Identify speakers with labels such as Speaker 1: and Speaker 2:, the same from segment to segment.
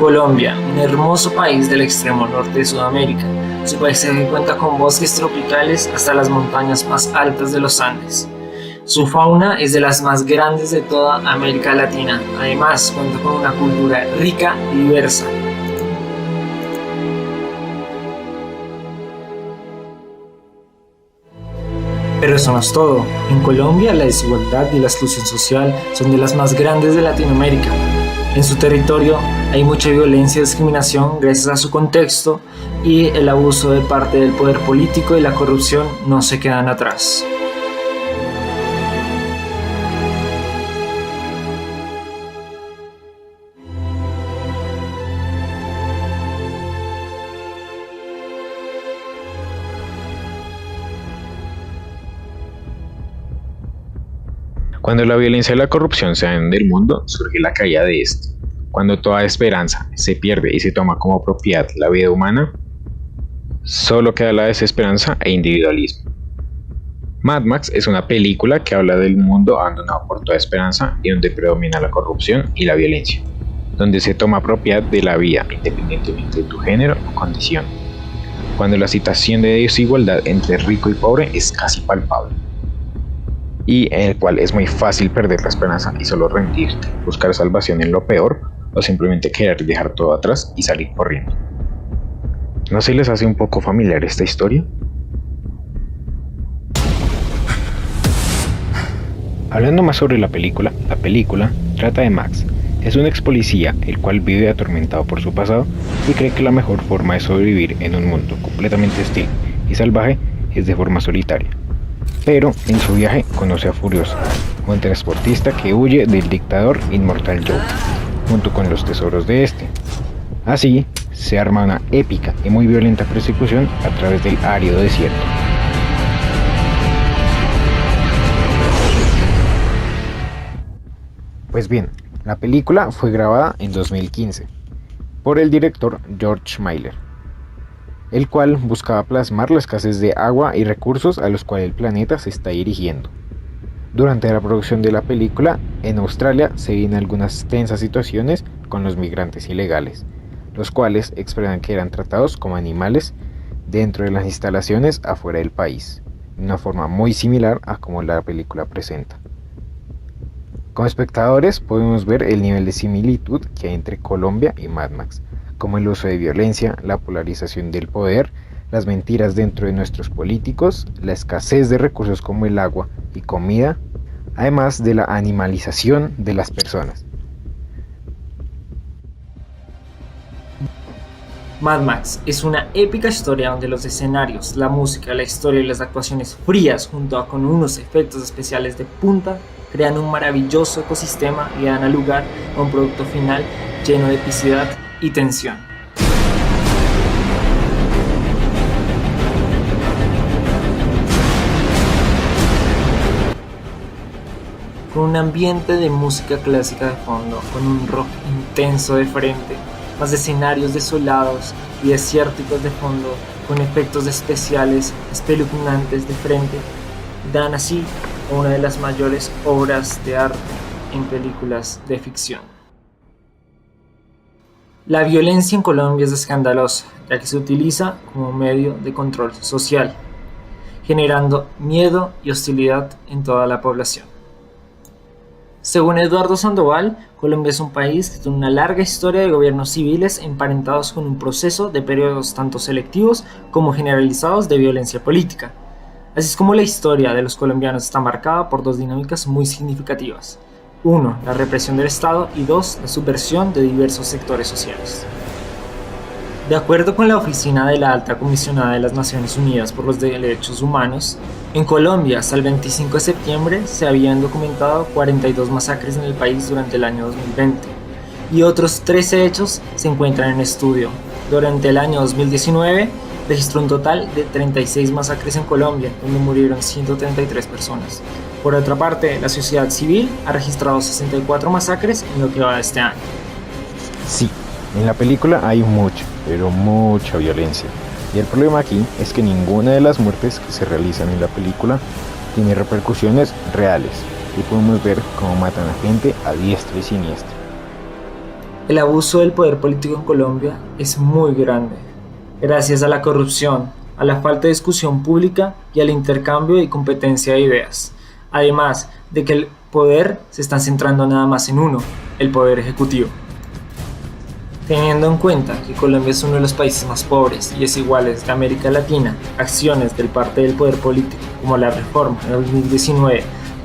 Speaker 1: Colombia, un hermoso país del extremo norte de Sudamérica. Su paisaje cuenta con bosques tropicales hasta las montañas más altas de los Andes. Su fauna es de las más grandes de toda América Latina. Además, cuenta con una cultura rica y diversa. Pero eso no es todo. En Colombia, la desigualdad y la exclusión social son de las más grandes de Latinoamérica. En su territorio hay mucha violencia y discriminación gracias a su contexto, y el abuso de parte del poder político y la corrupción no se quedan atrás.
Speaker 2: Cuando la violencia y la corrupción se dan del mundo, surge la caída de este. Cuando toda esperanza se pierde y se toma como propiedad la vida humana, solo queda la desesperanza e individualismo. Mad Max es una película que habla del mundo abandonado por toda esperanza y donde predomina la corrupción y la violencia, donde se toma propiedad de la vida independientemente de tu género o condición, cuando la situación de desigualdad entre rico y pobre es casi palpable, y en el cual es muy fácil perder la esperanza y solo rendirte, buscar salvación en lo peor o simplemente querer dejar todo atrás y salir corriendo. ¿No se les hace un poco familiar esta historia? Hablando más sobre la película trata de Max. Es un ex policía el cual vive atormentado por su pasado y cree que la mejor forma de sobrevivir en un mundo completamente hostil y salvaje es de forma solitaria. Pero en su viaje conoce a Furiosa, un transportista que huye del dictador Immortal Joe, junto con los tesoros de este. Así, se arma una épica y muy violenta persecución a través del árido desierto. Pues bien, la película fue grabada en 2015 por el director George Miller, el cual buscaba plasmar la escasez de agua y recursos a los cuales el planeta se está dirigiendo. Durante la producción de la película, en Australia se vienen algunas tensas situaciones con los migrantes ilegales, los cuales expresan que eran tratados como animales dentro de las instalaciones afuera del país, de una forma muy similar a como la película presenta. Como espectadores podemos ver el nivel de similitud que hay entre Colombia y Mad Max, como el uso de violencia, la polarización del poder, las mentiras dentro de nuestros políticos, la escasez de recursos como el agua y comida, además de la animalización de las personas.
Speaker 1: Mad Max es una épica historia donde los escenarios, la música, la historia y las actuaciones frías junto con unos efectos especiales de punta crean un maravilloso ecosistema y dan lugar a un producto final lleno de epicidad y tensión. Con un ambiente de música clásica de fondo, con un rock intenso de frente, más escenarios desolados y desérticos de fondo, con efectos especiales espeluznantes de frente, dan así una de las mayores obras de arte en películas de ficción. La violencia en Colombia es escandalosa, ya que se utiliza como medio de control social, generando miedo y hostilidad en toda la población. Según Eduardo Sandoval, Colombia es un país que tiene una larga historia de gobiernos civiles emparentados con un proceso de periodos tanto selectivos como generalizados de violencia política. Así es como la historia de los colombianos está marcada por dos dinámicas muy significativas. 1. La represión del Estado y 2. La subversión de diversos sectores sociales. De acuerdo con la Oficina de la Alta Comisionada de las Naciones Unidas por los Derechos Humanos, en Colombia hasta el 25 de septiembre se habían documentado 42 masacres en el país durante el año 2020 y otros 13 hechos se encuentran en estudio. Durante el año 2019 registró un total de 36 masacres en Colombia, donde murieron 133 personas. Por otra parte, la sociedad civil ha registrado 64 masacres en lo que va de este año.
Speaker 2: Sí, en la película hay mucha, pero mucha violencia. Y el problema aquí es que ninguna de las muertes que se realizan en la película tiene repercusiones reales. Y podemos ver cómo matan a gente a diestra y siniestra.
Speaker 1: El abuso del poder político en Colombia es muy grande, gracias a la corrupción, a la falta de discusión pública y al intercambio y competencia de ideas. Además de que el poder se está centrando nada más en uno, el poder ejecutivo. Teniendo en cuenta que Colombia es uno de los países más pobres y desiguales de América Latina, acciones del parte del poder político, como la reforma de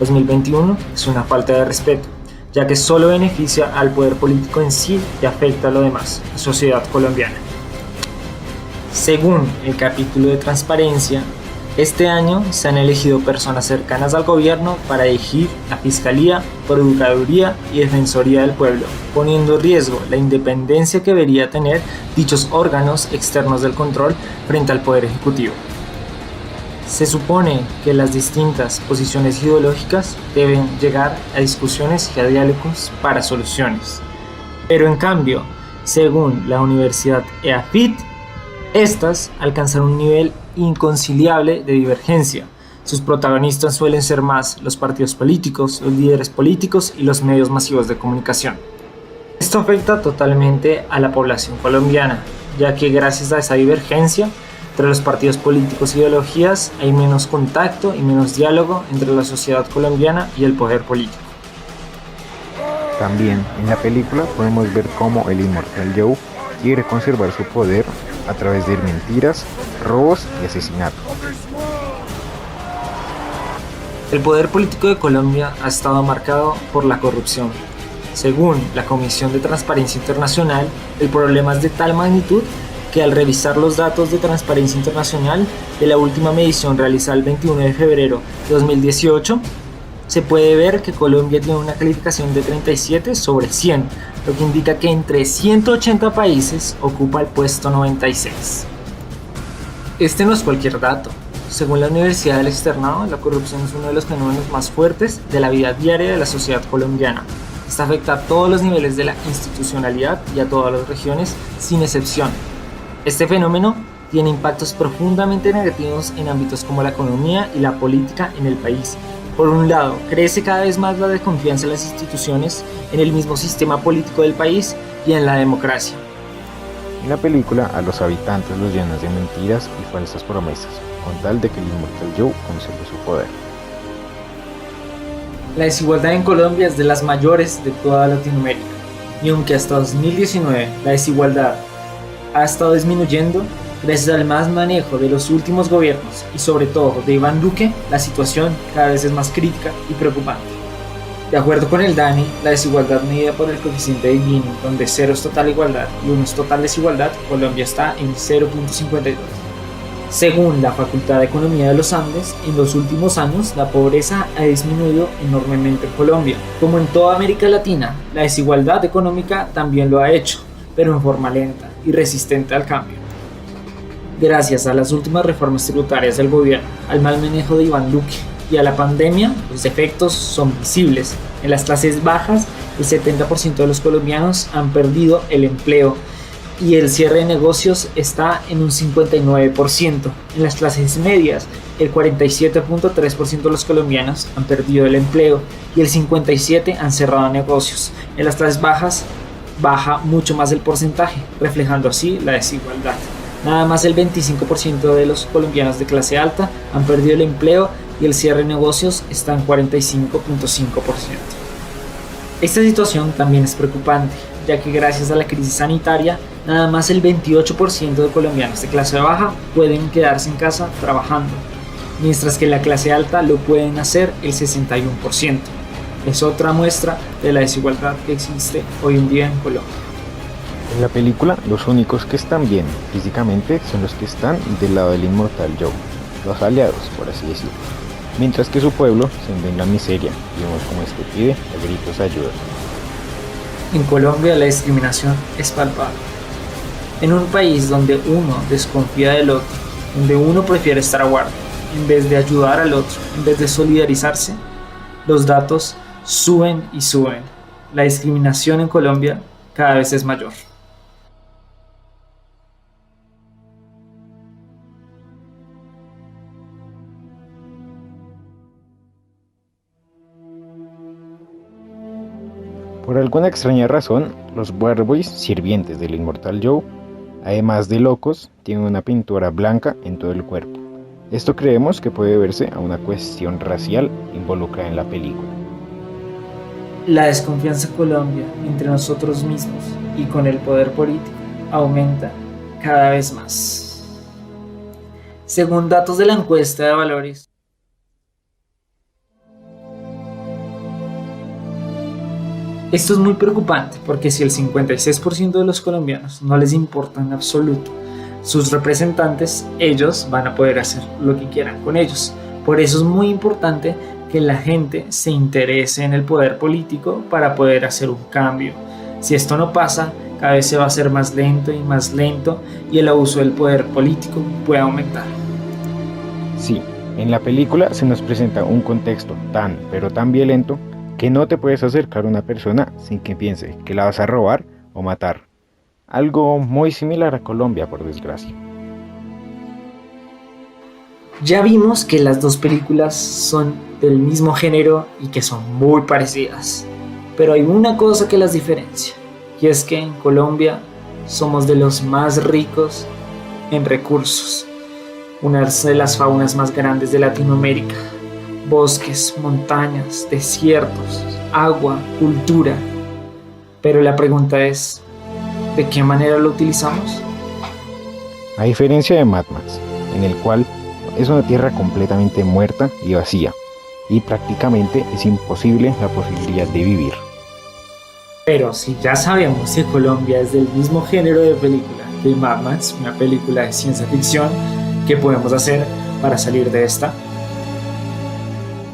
Speaker 1: 2019-2021, es una falta de respeto, ya que solo beneficia al poder político en sí y afecta a lo demás, la sociedad colombiana. Según el capítulo de transparencia, este año se han elegido personas cercanas al gobierno para dirigir la Fiscalía, Procuraduría y Defensoría del Pueblo, poniendo en riesgo la independencia que debería tener dichos órganos externos del control frente al Poder Ejecutivo. Se supone que las distintas posiciones ideológicas deben llegar a discusiones y a diálogos para soluciones. Pero en cambio, según la Universidad EAFIT, estas alcanzan un nivel inconciliable de divergencia. Sus protagonistas suelen ser más los partidos políticos, los líderes políticos y los medios masivos de comunicación. Esto afecta totalmente a la población colombiana, ya que gracias a esa divergencia entre los partidos políticos e ideologías hay menos contacto y menos diálogo entre la sociedad colombiana y el poder político.
Speaker 2: También en la película podemos ver cómo el inmortal Joe quiere conservar su poder a través de mentiras, robos y asesinatos.
Speaker 1: El poder político de Colombia ha estado marcado por la corrupción. Según la Comisión de Transparencia Internacional, el problema es de tal magnitud que al revisar los datos de Transparencia Internacional de la última medición realizada el 21 de febrero de 2018, se puede ver que Colombia tiene una calificación de 37 sobre 100, lo que indica que entre 180 países ocupa el puesto 96. Este no es cualquier dato. Según la Universidad del Externado, la corrupción es uno de los fenómenos más fuertes de la vida diaria de la sociedad colombiana. Esta afecta a todos los niveles de la institucionalidad y a todas las regiones, sin excepción. Este fenómeno tiene impactos profundamente negativos en ámbitos como la economía y la política en el país. Por un lado, crece cada vez más la desconfianza en las instituciones, en el mismo sistema político del país y en la democracia.
Speaker 2: En la película, a los habitantes los llenan de mentiras y falsas promesas, con tal de que el inmortal Joe conserve su poder.
Speaker 1: La desigualdad en Colombia es de las mayores de toda Latinoamérica, y aunque hasta 2019 la desigualdad ha estado disminuyendo, gracias al mal manejo de los últimos gobiernos y sobre todo de Iván Duque, la situación cada vez es más crítica y preocupante. De acuerdo con el DANE, la desigualdad medida por el coeficiente de Gini, donde 0 es total igualdad y 1 es total desigualdad, Colombia está en 0.52. Según la Facultad de Economía de los Andes, en los últimos años la pobreza ha disminuido enormemente en Colombia. Como en toda América Latina, la desigualdad económica también lo ha hecho, pero en forma lenta y resistente al cambio. Gracias a las últimas reformas tributarias del gobierno, al mal manejo de Iván Duque y a la pandemia, los efectos son visibles. En las clases bajas, el 70% de los colombianos han perdido el empleo y el cierre de negocios está en un 59%. En las clases medias, el 47.3% de los colombianos han perdido el empleo y el 57% han cerrado negocios. En las clases bajas, baja mucho más el porcentaje, reflejando así la desigualdad. Nada más el 25% de los colombianos de clase alta han perdido el empleo y el cierre de negocios está en 45.5%. Esta situación también es preocupante, ya que gracias a la crisis sanitaria, nada más el 28% de colombianos de clase baja pueden quedarse en casa trabajando, mientras que en la clase alta lo pueden hacer el 61%. Es otra muestra de la desigualdad que existe hoy en día en Colombia.
Speaker 2: En la película, los únicos que están bien físicamente son los que están del lado del inmortal Joe, los aliados, por así decirlo, mientras que su pueblo se hunde en la miseria y vemos como este pide a gritos ayuda.
Speaker 1: En Colombia la discriminación es palpable. En un país donde uno desconfía del otro, donde uno prefiere estar a guardia, en vez de ayudar al otro, en vez de solidarizarse, los datos suben y suben. La discriminación en Colombia cada vez es mayor.
Speaker 2: Por alguna extraña razón, los Waterboys, sirvientes del inmortal Joe, además de locos, tienen una pintura blanca en todo el cuerpo. Esto creemos que puede verse a una cuestión racial involucrada en la película.
Speaker 1: La desconfianza en Colombia entre nosotros mismos y con el poder político aumenta cada vez más. Según datos de la encuesta de valores, esto es muy preocupante porque si el 56% de los colombianos no les importa en absoluto sus representantes, ellos van a poder hacer lo que quieran con ellos. Por eso es muy importante que la gente se interese en el poder político para poder hacer un cambio. Si esto no pasa, cada vez se va a hacer más lento y el abuso del poder político puede aumentar.
Speaker 2: Sí, en la película se nos presenta un contexto pero tan violento que no te puedes acercar a una persona sin que piense que la vas a robar o matar. Algo muy similar a Colombia, por desgracia.
Speaker 1: Ya vimos que las dos películas son del mismo género y que son muy parecidas, pero hay una cosa que las diferencia, y es que en Colombia somos de los más ricos en recursos, una de las faunas más grandes de Latinoamérica, bosques, montañas, desiertos, agua, cultura, pero la pregunta es, ¿de qué manera lo utilizamos?
Speaker 2: A diferencia de Mad Max, en el cual es una tierra completamente muerta y vacía, y prácticamente es imposible la posibilidad de vivir.
Speaker 1: Pero si ya sabemos que Colombia es del mismo género de película que Mad Max, una película de ciencia ficción, ¿qué podemos hacer para salir de esta?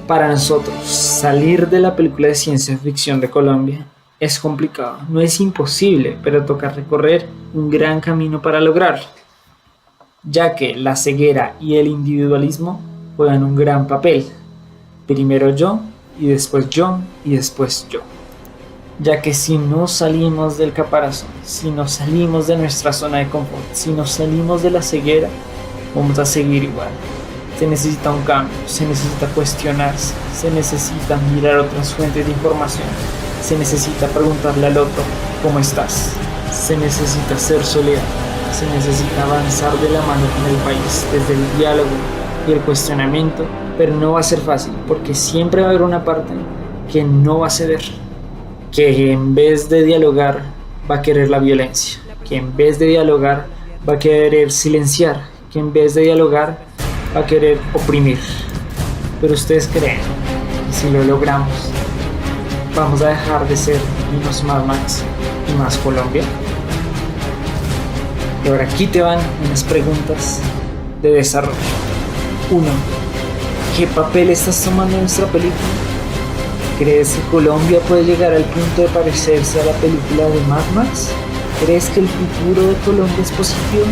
Speaker 1: Para nosotros, salir de la película de ciencia ficción de Colombia es complicado, no es imposible, pero toca recorrer un gran camino para lograrlo, ya que la ceguera y el individualismo juegan un gran papel. Primero yo, y después yo, y después yo. Ya que si no salimos del caparazón, si no salimos de nuestra zona de confort, si no salimos de la ceguera, vamos a seguir igual. Se necesita un cambio, se necesita cuestionarse, se necesita mirar otras fuentes de información, se necesita preguntarle al otro, ¿cómo estás? Se necesita ser solidario, se necesita avanzar de la mano con el país desde el diálogo y el cuestionamiento, pero no va a ser fácil porque siempre va a haber una parte que no va a ceder, que en vez de dialogar va a querer la violencia, que en vez de dialogar va a querer silenciar, que en vez de dialogar va a querer oprimir. Pero ustedes creen que si lo logramos vamos a dejar de ser menos Mad Max y más Colombia. Y ahora aquí te van unas preguntas de desarrollo. 1. ¿Qué papel estás tomando en nuestra película? ¿Crees que Colombia puede llegar al punto de parecerse a la película de Mad Max? ¿Crees que el futuro de Colombia es positivo?